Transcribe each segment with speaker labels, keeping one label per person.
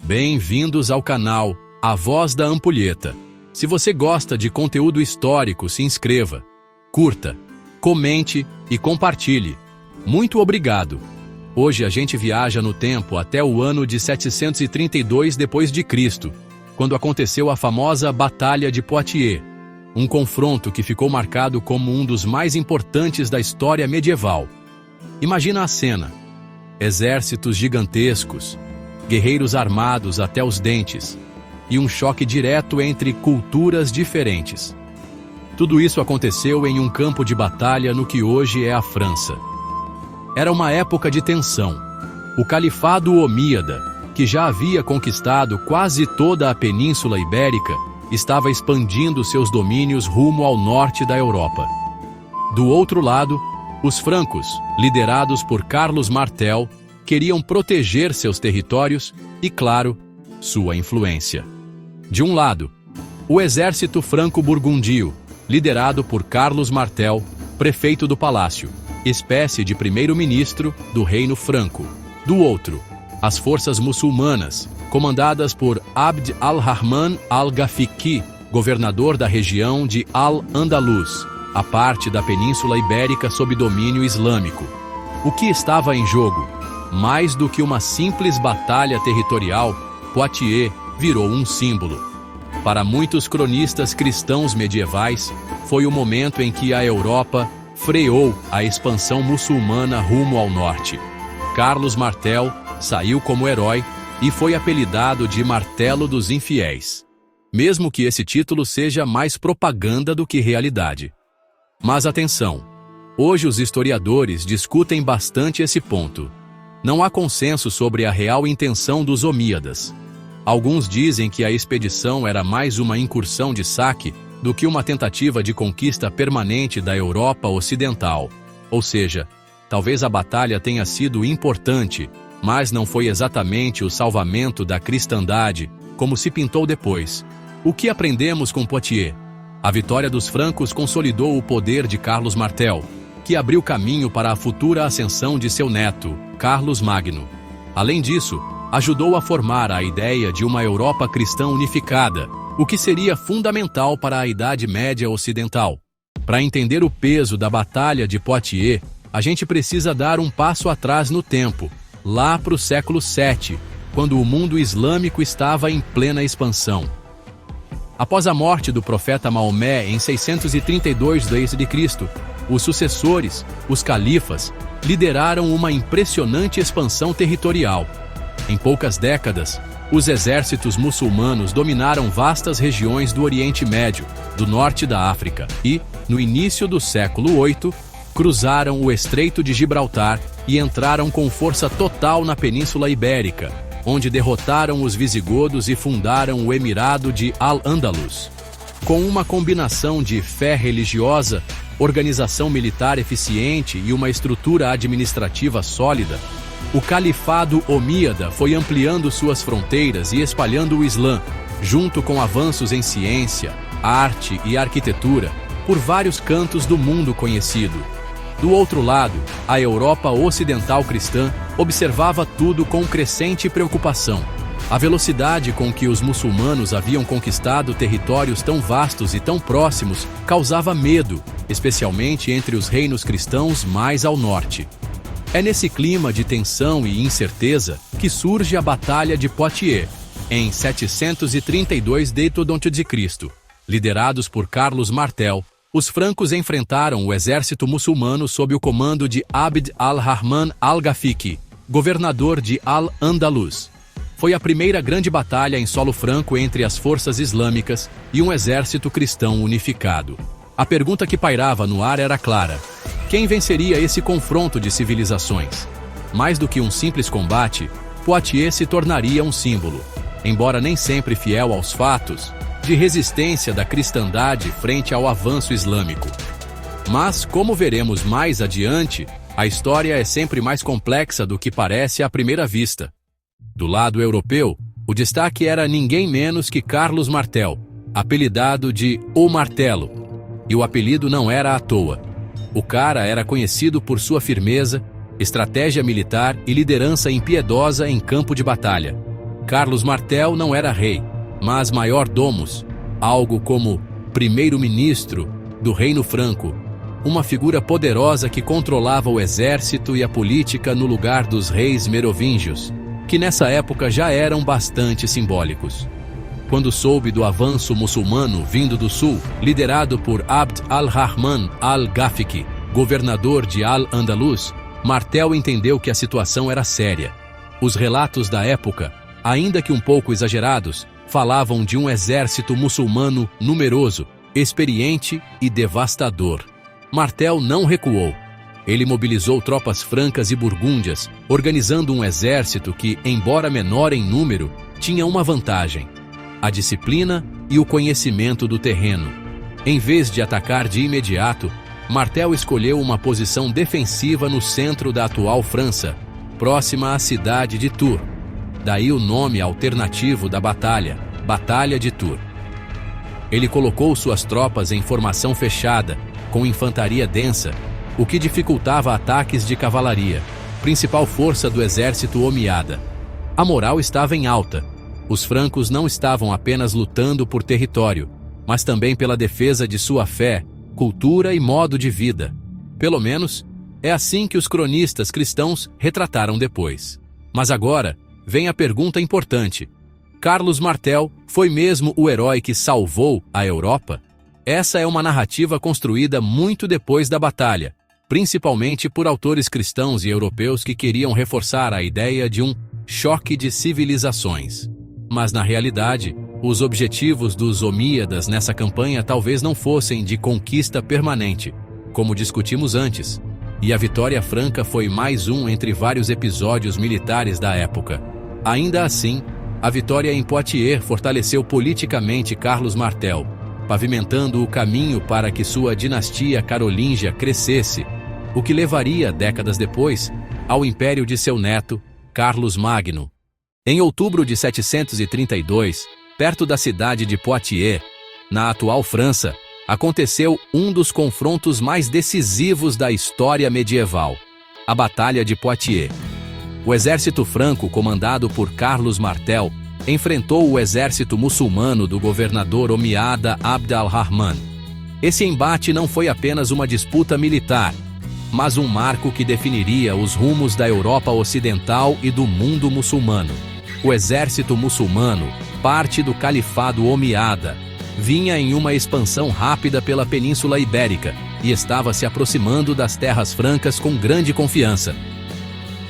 Speaker 1: Bem-vindos ao canal A Voz da Ampulheta. Se você gosta de conteúdo histórico, se inscreva, curta, comente e compartilhe. Muito obrigado! Hoje a gente viaja no tempo até o ano de 732 d.C., quando aconteceu a famosa Batalha de Poitiers, um confronto que ficou marcado como um dos mais importantes da história medieval. Imagina a cena: exércitos gigantescos, guerreiros armados até os dentes, e um choque direto entre culturas diferentes. Tudo isso aconteceu em um campo de batalha no que hoje é a França. Era uma época de tensão. O Califado Omíada, que já havia conquistado quase toda a Península Ibérica, estava expandindo seus domínios rumo ao norte da Europa. Do outro lado, os francos, liderados por Carlos Martel, queriam proteger seus territórios e, claro, sua influência. De um lado, o exército franco-burgundio, liderado por Carlos Martel, prefeito do palácio, espécie de primeiro-ministro do Reino Franco. Do outro, as forças muçulmanas, comandadas por Abd al-Rahman al-Ghafiqi, governador da região de Al-Andalus, a parte da Península Ibérica sob domínio islâmico. O que estava em jogo? Mais do que uma simples batalha territorial, Poitiers virou um símbolo. Para muitos cronistas cristãos medievais, foi o momento em que a Europa freou a expansão muçulmana rumo ao norte. Carlos Martel saiu como herói e foi apelidado de Martelo dos Infiéis, mesmo que esse título seja mais propaganda do que realidade. Mas atenção, hoje os historiadores discutem bastante esse ponto. Não há consenso sobre a real intenção dos Omíadas. Alguns dizem que a expedição era mais uma incursão de saque do que uma tentativa de conquista permanente da Europa Ocidental. Ou seja, talvez a batalha tenha sido importante, mas não foi exatamente o salvamento da cristandade, como se pintou depois. O que aprendemos com Poitiers? A vitória dos francos consolidou o poder de Carlos Martel, que abriu caminho para a futura ascensão de seu neto, Carlos Magno. Além disso, ajudou a formar a ideia de uma Europa cristã unificada, o que seria fundamental para a Idade Média Ocidental. Para entender o peso da Batalha de Poitiers, a gente precisa dar um passo atrás no tempo, lá para o século VII, quando o mundo islâmico estava em plena expansão. Após a morte do profeta Maomé em 632 d.C., os sucessores, os califas, lideraram uma impressionante expansão territorial. Em poucas décadas, os exércitos muçulmanos dominaram vastas regiões do Oriente Médio, do norte da África e, no início do século VIII, cruzaram o Estreito de Gibraltar e entraram com força total na Península Ibérica, onde derrotaram os visigodos e fundaram o Emirado de Al-Andalus. Com uma combinação de fé religiosa, organização militar eficiente e uma estrutura administrativa sólida, o Califado Omíada foi ampliando suas fronteiras e espalhando o Islã, junto com avanços em ciência, arte e arquitetura, por vários cantos do mundo conhecido. Do outro lado, a Europa Ocidental cristã observava tudo com crescente preocupação. A velocidade com que os muçulmanos haviam conquistado territórios tão vastos e tão próximos causava medo, especialmente entre os reinos cristãos mais ao norte. É nesse clima de tensão e incerteza que surge a Batalha de Poitiers, em 732 d.C. Liderados por Carlos Martel, os francos enfrentaram o exército muçulmano sob o comando de Abd al-Rahman al-Ghafiqi, governador de Al-Andalus. Foi a primeira grande batalha em solo franco entre as forças islâmicas e um exército cristão unificado. A pergunta que pairava no ar era clara: quem venceria esse confronto de civilizações? Mais do que um simples combate, Poitiers se tornaria um símbolo, embora nem sempre fiel aos fatos, de resistência da cristandade frente ao avanço islâmico. Mas, como veremos mais adiante, a história é sempre mais complexa do que parece à primeira vista. Do lado europeu, o destaque era ninguém menos que Carlos Martel, apelidado de O Martelo. E o apelido não era à toa. O cara era conhecido por sua firmeza, estratégia militar e liderança impiedosa em campo de batalha. Carlos Martel não era rei, mas maior-domus, algo como primeiro-ministro do Reino Franco, uma figura poderosa que controlava o exército e a política no lugar dos reis merovingios, que nessa época já eram bastante simbólicos. Quando soube do avanço muçulmano vindo do sul, liderado por Abd al-Rahman al-Ghafiqi, governador de Al-Andalus, Martel entendeu que a situação era séria. Os relatos da época, ainda que um pouco exagerados, falavam de um exército muçulmano numeroso, experiente e devastador. Martel não recuou. Ele mobilizou tropas francas e burgúndias, organizando um exército que, embora menor em número, tinha uma vantagem: a disciplina e o conhecimento do terreno. Em vez de atacar de imediato, Martel escolheu uma posição defensiva no centro da atual França, próxima à cidade de Tours. Daí o nome alternativo da batalha, Batalha de Tours. Ele colocou suas tropas em formação fechada, com infantaria densa, o que dificultava ataques de cavalaria, principal força do exército omeada. A moral estava em alta. Os francos não estavam apenas lutando por território, mas também pela defesa de sua fé, cultura e modo de vida. Pelo menos, é assim que os cronistas cristãos retrataram depois. Mas agora, vem a pergunta importante: Carlos Martel foi mesmo o herói que salvou a Europa? Essa é uma narrativa construída muito depois da batalha, principalmente por autores cristãos e europeus que queriam reforçar a ideia de um choque de civilizações. Mas na realidade, os objetivos dos omíadas nessa campanha talvez não fossem de conquista permanente, como discutimos antes, e a vitória franca foi mais um entre vários episódios militares da época. Ainda assim, a vitória em Poitiers fortaleceu politicamente Carlos Martel, pavimentando o caminho para que sua dinastia carolíngia crescesse, o que levaria, décadas depois, ao império de seu neto, Carlos Magno. Em outubro de 732, perto da cidade de Poitiers, na atual França, aconteceu um dos confrontos mais decisivos da história medieval, a Batalha de Poitiers. O exército franco, comandado por Carlos Martel, enfrentou o exército muçulmano do governador omeada Abd al-Rahman. Esse embate não foi apenas uma disputa militar, mas um marco que definiria os rumos da Europa Ocidental e do mundo muçulmano. O exército muçulmano, parte do califado omeada, vinha em uma expansão rápida pela Península Ibérica e estava se aproximando das terras francas com grande confiança.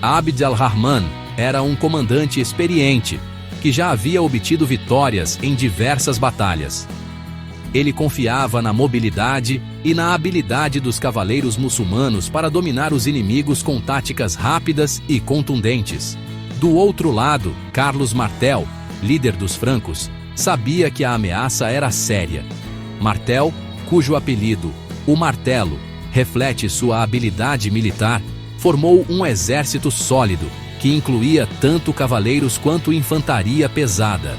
Speaker 1: Abd al-Rahman era um comandante experiente, que já havia obtido vitórias em diversas batalhas. Ele confiava na mobilidade e na habilidade dos cavaleiros muçulmanos para dominar os inimigos com táticas rápidas e contundentes. Do outro lado, Carlos Martel, líder dos francos, sabia que a ameaça era séria. Martel, cujo apelido, o Martelo, reflete sua habilidade militar, formou um exército sólido, que incluía tanto cavaleiros quanto infantaria pesada.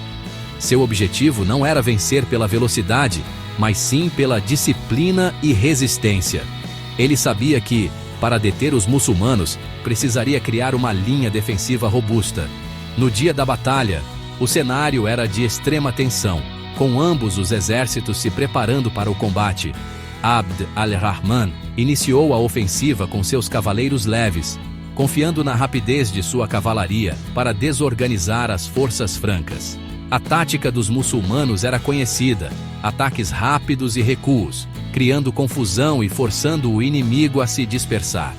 Speaker 1: Seu objetivo não era vencer pela velocidade, mas sim pela disciplina e resistência. Ele sabia que, para deter os muçulmanos, precisaria criar uma linha defensiva robusta. No dia da batalha, o cenário era de extrema tensão, com ambos os exércitos se preparando para o combate. Abd al-Rahman iniciou a ofensiva com seus cavaleiros leves, confiando na rapidez de sua cavalaria para desorganizar as forças francas. A tática dos muçulmanos era conhecida: ataques rápidos e recuos, criando confusão e forçando o inimigo a se dispersar.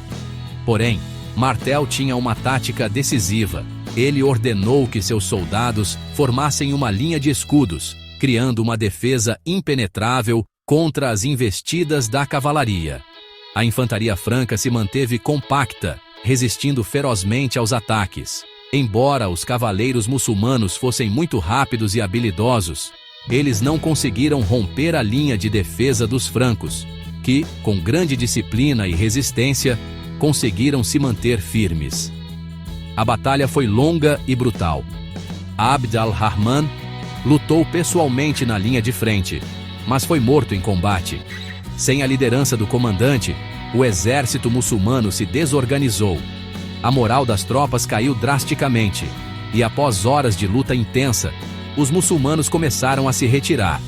Speaker 1: Porém, Martel tinha uma tática decisiva. Ele ordenou que seus soldados formassem uma linha de escudos, criando uma defesa impenetrável contra as investidas da cavalaria. A infantaria franca se manteve compacta, resistindo ferozmente aos ataques. Embora os cavaleiros muçulmanos fossem muito rápidos e habilidosos, eles não conseguiram romper a linha de defesa dos francos, que, com grande disciplina e resistência, conseguiram se manter firmes. A batalha foi longa e brutal. Abd al-Rahman lutou pessoalmente na linha de frente, mas foi morto em combate. Sem a liderança do comandante, o exército muçulmano se desorganizou. A moral das tropas caiu drasticamente. e após horas de luta intensa, os muçulmanos começaram a se retirar.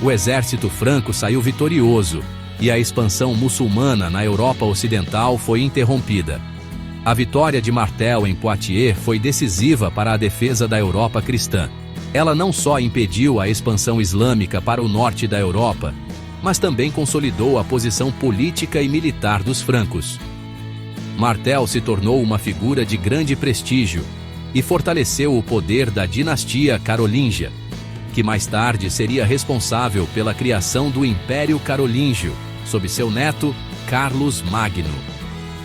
Speaker 1: O exército franco saiu vitorioso e a expansão muçulmana na Europa Ocidental foi interrompida. A vitória de Martel em Poitiers foi decisiva para a defesa da Europa cristã. Ela não só impediu a expansão islâmica para o norte da Europa, mas também consolidou a posição política e militar dos francos. Martel se tornou uma figura de grande prestígio e fortaleceu o poder da dinastia carolíngia, que mais tarde seria responsável pela criação do Império Carolíngio, sob seu neto, Carlos Magno.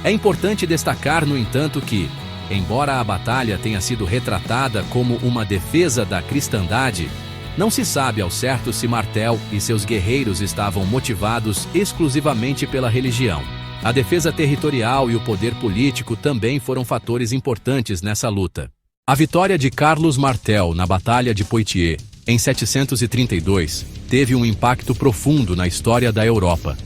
Speaker 1: É importante destacar, no entanto, que, embora a batalha tenha sido retratada como uma defesa da cristandade, não se sabe ao certo se Martel e seus guerreiros estavam motivados exclusivamente pela religião. A defesa territorial e o poder político também foram fatores importantes nessa luta. A vitória de Carlos Martel na Batalha de Poitiers, em 732, teve um impacto profundo na história da Europa.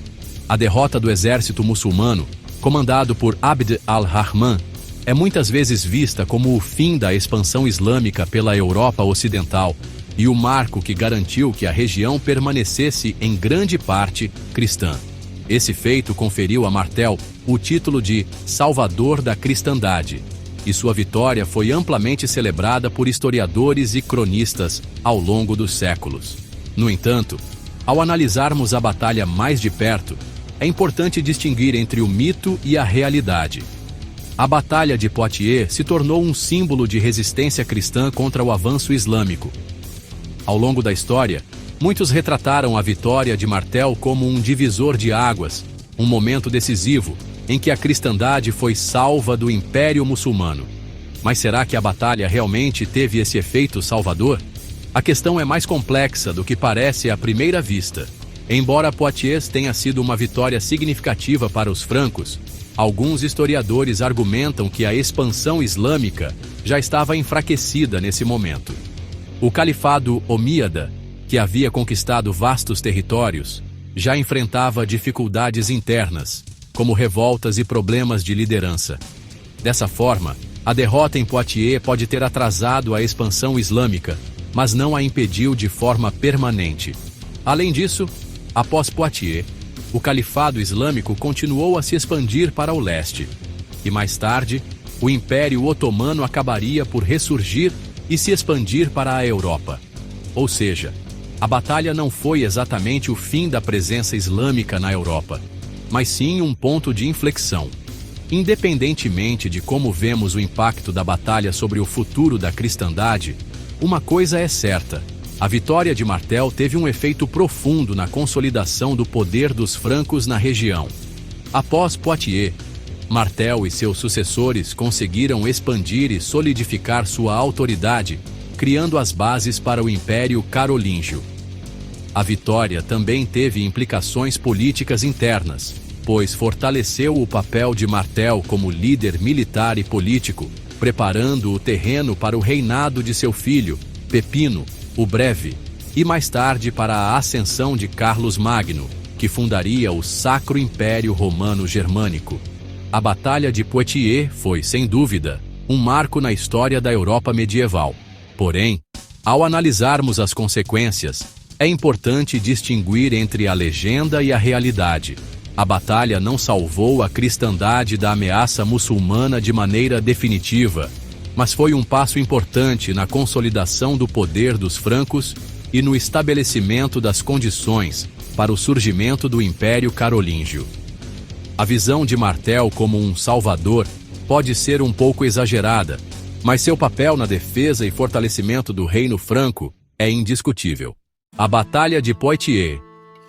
Speaker 1: A derrota do exército muçulmano, comandado por Abd al-Rahman, é muitas vezes vista como o fim da expansão islâmica pela Europa Ocidental e o marco que garantiu que a região permanecesse em grande parte cristã. Esse feito conferiu a Martel o título de Salvador da Cristandade, e sua vitória foi amplamente celebrada por historiadores e cronistas ao longo dos séculos. No entanto, ao analisarmos a batalha mais de perto, é importante distinguir entre o mito e a realidade. A Batalha de Poitiers se tornou um símbolo de resistência cristã contra o avanço islâmico. Ao longo da história, muitos retrataram a vitória de Martel como um divisor de águas, um momento decisivo em que a cristandade foi salva do Império Muçulmano. Mas será que a batalha realmente teve esse efeito salvador? A questão é mais complexa do que parece à primeira vista. Embora Poitiers tenha sido uma vitória significativa para os francos, alguns historiadores argumentam que a expansão islâmica já estava enfraquecida nesse momento. O califado omíada, que havia conquistado vastos territórios, já enfrentava dificuldades internas, como revoltas e problemas de liderança. Dessa forma, a derrota em Poitiers pode ter atrasado a expansão islâmica, mas não a impediu de forma permanente. Além disso, após Poitiers, o califado islâmico continuou a se expandir para o leste, e mais tarde, o Império Otomano acabaria por ressurgir e se expandir para a Europa. Ou seja, a batalha não foi exatamente o fim da presença islâmica na Europa, mas sim um ponto de inflexão. Independentemente de como vemos o impacto da batalha sobre o futuro da cristandade, uma coisa é certa: a vitória de Martel teve um efeito profundo na consolidação do poder dos francos na região. Após Poitiers, Martel e seus sucessores conseguiram expandir e solidificar sua autoridade, criando as bases para o Império Carolíngio. A vitória também teve implicações políticas internas, pois fortaleceu o papel de Martel como líder militar e político, preparando o terreno para o reinado de seu filho, Pepino, o Breve, e mais tarde para a ascensão de Carlos Magno, que fundaria o Sacro Império Romano Germânico. A Batalha de Poitiers foi, sem dúvida, um marco na história da Europa medieval. Porém, ao analisarmos as consequências, é importante distinguir entre a legenda e a realidade. A batalha não salvou a cristandade da ameaça muçulmana de maneira definitiva, mas foi um passo importante na consolidação do poder dos francos e no estabelecimento das condições para o surgimento do Império Carolíngio. A visão de Martel como um salvador pode ser um pouco exagerada, mas seu papel na defesa e fortalecimento do reino franco é indiscutível. A Batalha de Poitiers,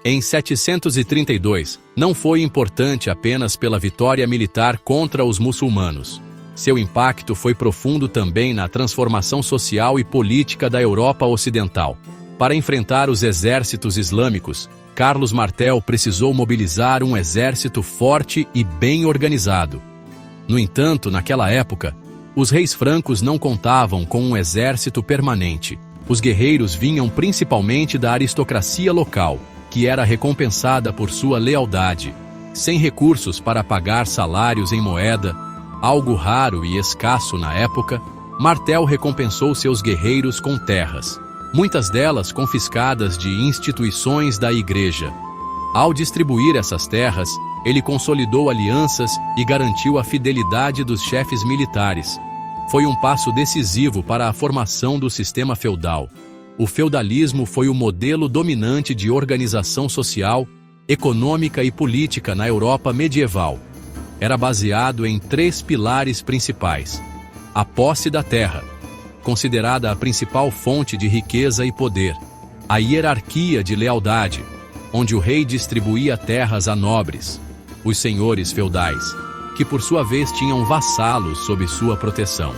Speaker 1: em 732, não foi importante apenas pela vitória militar contra os muçulmanos. Seu impacto foi profundo também na transformação social e política da Europa Ocidental. Para enfrentar os exércitos islâmicos, Carlos Martel precisou mobilizar um exército forte e bem organizado. No entanto, naquela época, os reis francos não contavam com um exército permanente. Os guerreiros vinham principalmente da aristocracia local, que era recompensada por sua lealdade. Sem recursos para pagar salários em moeda, algo raro e escasso na época, Martel recompensou seus guerreiros com terras, muitas delas confiscadas de instituições da Igreja. Ao distribuir essas terras, ele consolidou alianças e garantiu a fidelidade dos chefes militares. Foi um passo decisivo para a formação do sistema feudal. O feudalismo foi o modelo dominante de organização social, econômica e política na Europa medieval. Era baseado em 3 pilares principais: a posse da terra, considerada a principal fonte de riqueza e poder; a hierarquia de lealdade, onde o rei distribuía terras a nobres, os senhores feudais, que por sua vez tinham vassalos sob sua proteção;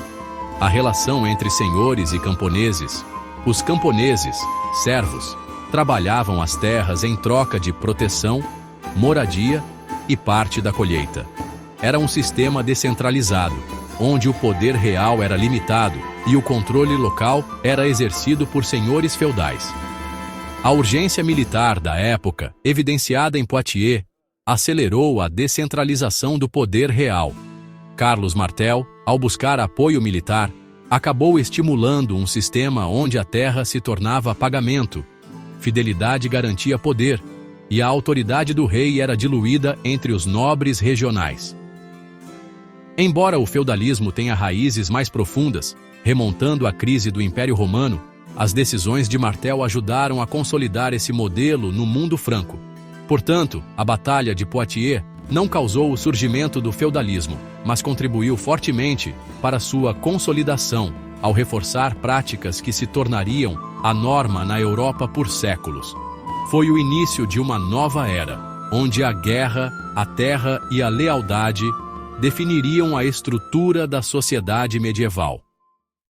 Speaker 1: a relação entre senhores e camponeses. Os camponeses, servos, trabalhavam as terras em troca de proteção, moradia e parte da colheita. Era um sistema descentralizado, onde o poder real era limitado e o controle local era exercido por senhores feudais. A urgência militar da época, evidenciada em Poitiers, acelerou a descentralização do poder real. Carlos Martel, ao buscar apoio militar, acabou estimulando um sistema onde a terra se tornava pagamento, fidelidade garantia poder, e a autoridade do rei era diluída entre os nobres regionais. Embora o feudalismo tenha raízes mais profundas, remontando à crise do Império Romano, as decisões de Martel ajudaram a consolidar esse modelo no mundo franco. Portanto, a Batalha de Poitiers não causou o surgimento do feudalismo, mas contribuiu fortemente para sua consolidação, ao reforçar práticas que se tornariam a norma na Europa por séculos. Foi o início de uma nova era, onde a guerra, a terra e a lealdade definiriam a estrutura da sociedade medieval.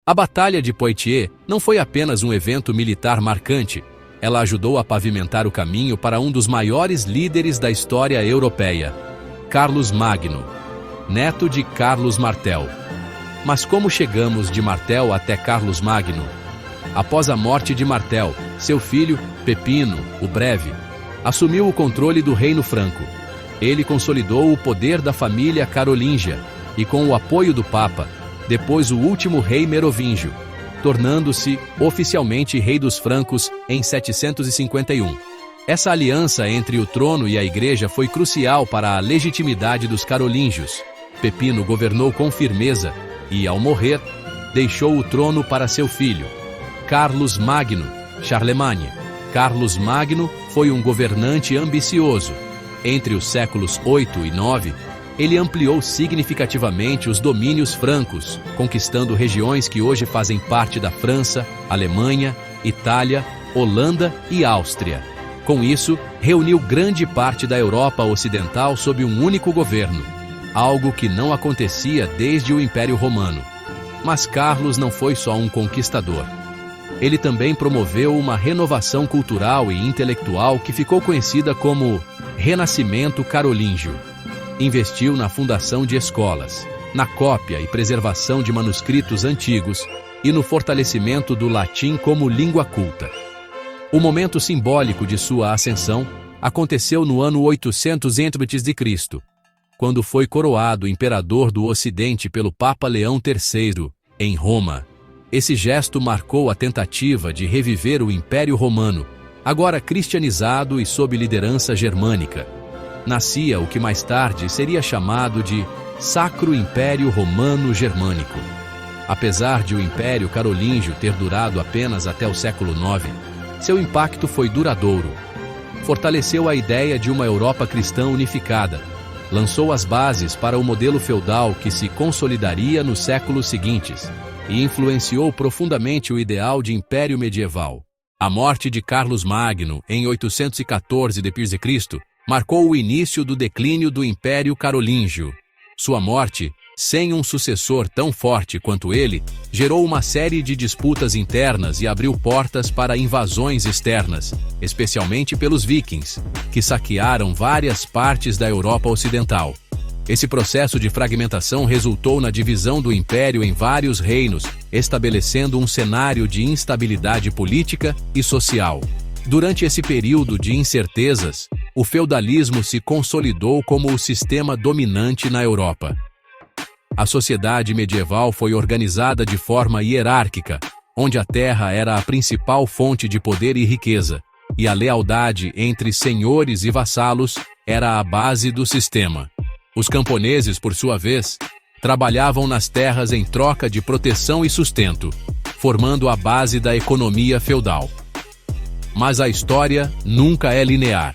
Speaker 1: A Batalha de Poitiers não foi apenas um evento militar marcante, ela ajudou a pavimentar o caminho para um dos maiores líderes da história europeia, Carlos Magno, neto de Carlos Martel. Mas como chegamos de Martel até Carlos Magno? Após a morte de Martel, seu filho, Pepino, o Breve, assumiu o controle do reino franco. Ele consolidou o poder da família carolíngia e, com o apoio do Papa, depois o último rei merovíngio, tornando-se oficialmente rei dos francos em 751. Essa aliança entre o trono e a igreja foi crucial para a legitimidade dos carolíngios. Pepino governou com firmeza e, ao morrer, deixou o trono para seu filho, Carlos Magno, Charlemagne. Carlos Magno foi um governante ambicioso. Entre os séculos 8 e 9, ele ampliou significativamente os domínios francos, conquistando regiões que hoje fazem parte da França, Alemanha, Itália, Holanda e Áustria. Com isso, reuniu grande parte da Europa Ocidental sob um único governo, algo que não acontecia desde o Império Romano. Mas Carlos não foi só um conquistador. Ele também promoveu uma renovação cultural e intelectual que ficou conhecida como Renascimento Carolíngio. Investiu na fundação de escolas, na cópia e preservação de manuscritos antigos e no fortalecimento do latim como língua culta. O momento simbólico de sua ascensão aconteceu no ano 800 a.C., quando foi coroado imperador do Ocidente pelo Papa Leão III, em Roma. Esse gesto marcou a tentativa de reviver o Império Romano, agora cristianizado e sob liderança germânica. Nascia o que mais tarde seria chamado de Sacro Império Romano Germânico. Apesar de o Império Carolíngio ter durado apenas até o século IX, seu impacto foi duradouro. Fortaleceu a ideia de uma Europa cristã unificada, lançou as bases para o modelo feudal que se consolidaria nos séculos seguintes e influenciou profundamente o ideal de império medieval. A morte de Carlos Magno, em 814 d.C., marcou o início do declínio do Império Carolíngio. Sua morte, sem um sucessor tão forte quanto ele, gerou uma série de disputas internas e abriu portas para invasões externas, especialmente pelos vikings, que saquearam várias partes da Europa Ocidental. Esse processo de fragmentação resultou na divisão do império em vários reinos, estabelecendo um cenário de instabilidade política e social. Durante esse período de incertezas, o feudalismo se consolidou como o sistema dominante na Europa. A sociedade medieval foi organizada de forma hierárquica, onde a terra era a principal fonte de poder e riqueza, e a lealdade entre senhores e vassalos era a base do sistema. Os camponeses, por sua vez, trabalhavam nas terras em troca de proteção e sustento, formando a base da economia feudal. Mas a história nunca é linear.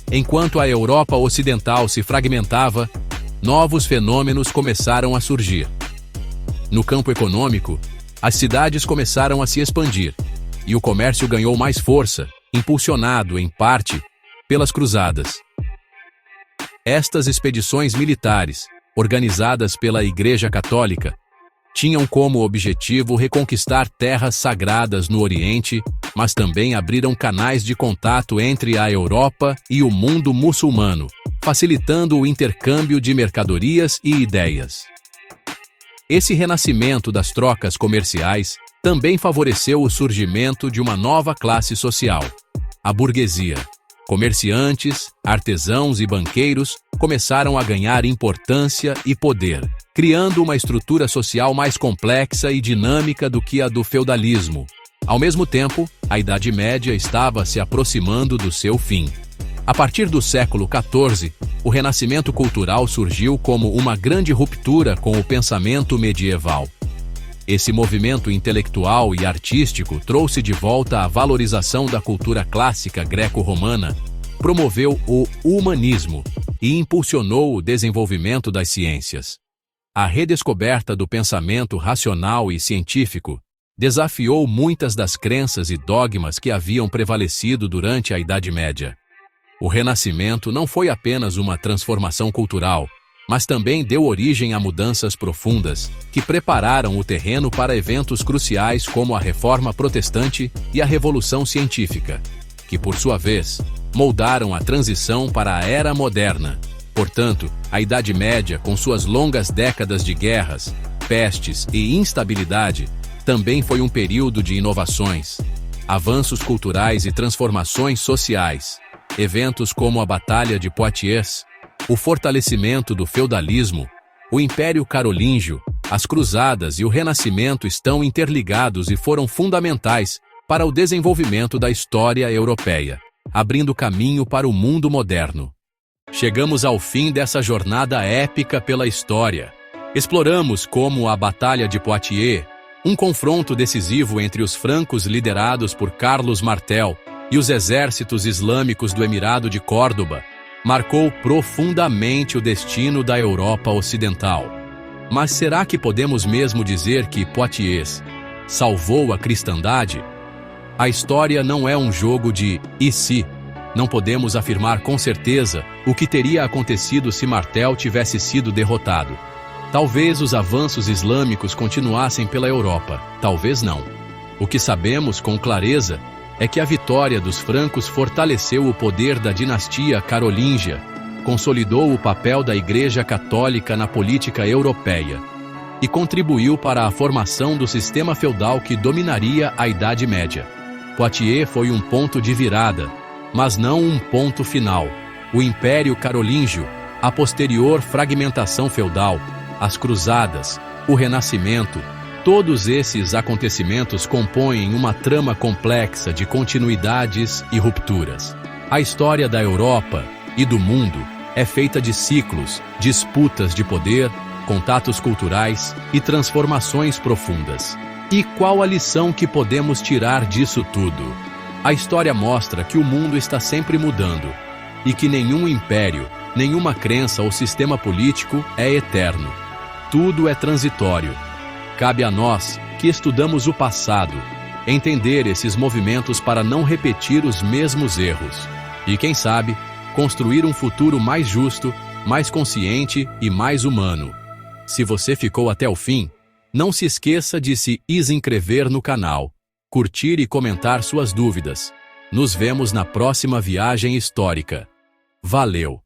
Speaker 1: Enquanto a Europa ocidental se fragmentava, novos fenômenos começaram a surgir. No campo econômico, as cidades começaram a se expandir, e o comércio ganhou mais força, impulsionado, em parte, pelas cruzadas. Estas expedições militares, organizadas pela Igreja Católica, tinham como objetivo reconquistar terras sagradas no Oriente, mas também abriram canais de contato entre a Europa e o mundo muçulmano, facilitando o intercâmbio de mercadorias e ideias. Esse renascimento das trocas comerciais também favoreceu o surgimento de uma nova classe social, a burguesia. Comerciantes, artesãos e banqueiros começaram a ganhar importância e poder, criando uma estrutura social mais complexa e dinâmica do que a do feudalismo. Ao mesmo tempo, a Idade Média estava se aproximando do seu fim. A partir do século XIV, o renascimento cultural surgiu como uma grande ruptura com o pensamento medieval. Esse movimento intelectual e artístico trouxe de volta a valorização da cultura clássica greco-romana, promoveu o humanismo e impulsionou o desenvolvimento das ciências. A redescoberta do pensamento racional e científico desafiou muitas das crenças e dogmas que haviam prevalecido durante a Idade Média. O Renascimento não foi apenas uma transformação cultural, mas também deu origem a mudanças profundas que prepararam o terreno para eventos cruciais como a Reforma Protestante e a Revolução Científica, que, por sua vez, moldaram a transição para a Era Moderna. Portanto, a Idade Média, com suas longas décadas de guerras, pestes e instabilidade, também foi um período de inovações, avanços culturais e transformações sociais. Eventos como a Batalha de Poitiers, o fortalecimento do feudalismo, o Império Carolíngio, as Cruzadas e o Renascimento estão interligados e foram fundamentais para o desenvolvimento da história europeia, abrindo caminho para o mundo moderno. Chegamos ao fim dessa jornada épica pela história. Exploramos como a Batalha de Poitiers, um confronto decisivo entre os francos liderados por Carlos Martel e os exércitos islâmicos do Emirado de Córdoba, marcou profundamente o destino da Europa Ocidental. Mas será que podemos mesmo dizer que Poitiers salvou a cristandade? A história não é um jogo de "e se?". Não podemos afirmar com certeza o que teria acontecido se Martel tivesse sido derrotado. Talvez os avanços islâmicos continuassem pela Europa, talvez não. O que sabemos com clareza é que a vitória dos francos fortaleceu o poder da dinastia carolíngia, consolidou o papel da Igreja Católica na política europeia e contribuiu para a formação do sistema feudal que dominaria a Idade Média. Poitiers foi um ponto de virada, mas não um ponto final. O Império Carolíngio, a posterior fragmentação feudal, as Cruzadas, o Renascimento, todos esses acontecimentos compõem uma trama complexa de continuidades e rupturas. A história da Europa e do mundo é feita de ciclos, disputas de poder, contatos culturais e transformações profundas. E qual a lição que podemos tirar disso tudo? A história mostra que o mundo está sempre mudando e que nenhum império, nenhuma crença ou sistema político é eterno. Tudo é transitório. Cabe a nós, que estudamos o passado, entender esses movimentos para não repetir os mesmos erros. E, quem sabe, construir um futuro mais justo, mais consciente e mais humano. Se você ficou até o fim, não se esqueça de se inscrever no canal, curtir e comentar suas dúvidas. Nos vemos na próxima viagem histórica. Valeu!